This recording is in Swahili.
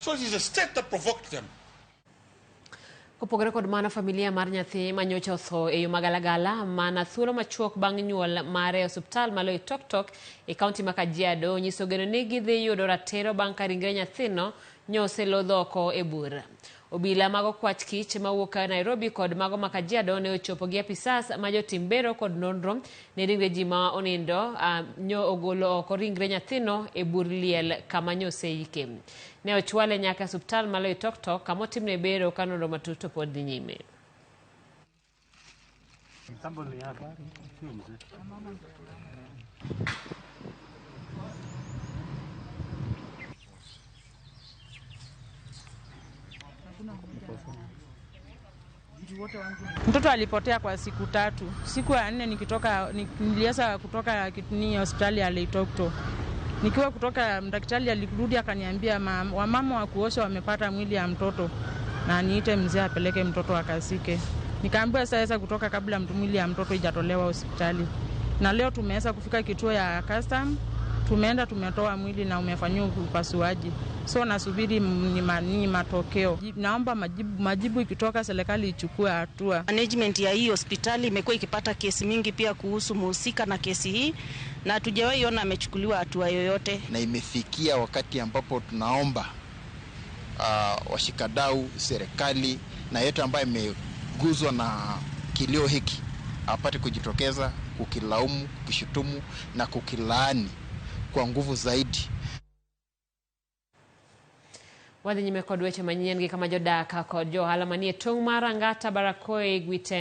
So it is a state that provoked them. Kopogore kod mana familia mar nyathi manyocha otho e yo magalagala mana thuolo machuok bang' nyuol mare osiptal ma Loitoktok e kaunti ma Kajiado nyiso geno ni gidhi yudo ratiro bang' ka ringre nyathino nyose lodho oko e bur. Obila mago kwach kich mawuok Nairobi kod mago ma Kajiado ne ochopo gi apisas ma jotim bero kod nonro ne ringre ji ma onindo ogolo oko ringre nyathino e bur liel kama nyose ike. Ne ochwale nyaka osiptal ma Loitoktok kama otimne bero ka nonro matut pod dhi nyime. Mtoto alipotea kwa siku 3. Siku ya 4 nilianza kutoka hospitali ya Loitoktok. Nikiwa kutoka daktari alirudi akaniambia wamama wa kuosha wamepata mwili ya mtoto na niite mzee apeleke mtoto akasike. Nikaambiwa sasa kutoka kabla mwili ya mtoto ijatolewa hospitali. Na leo tumeweza kufika kituo ya custom, tumeenda tumetoa mwili na umefanywa upasuaji. So nasubiri ni matokeo. Naomba majibu ikitoka serikali ichukue hatua. Management ya hii hospitali imekuwa ikipata kesi mingi pia kuhusu mhusika na kesi hii na hatujawahi ona amechukuliwa hatua yoyote. Na imefikia wakati ambapo tunaomba washikadau, serikali na yote ambaye imeguzwa na kilio hiki apate kujitokeza kukilaumu, kukishutumu na kukilaani kwa nguvu zaidi. Wadhi nyime kod weche manyien gi kama jodaka kod johala manie tong' mar Angata Barakoi Gwite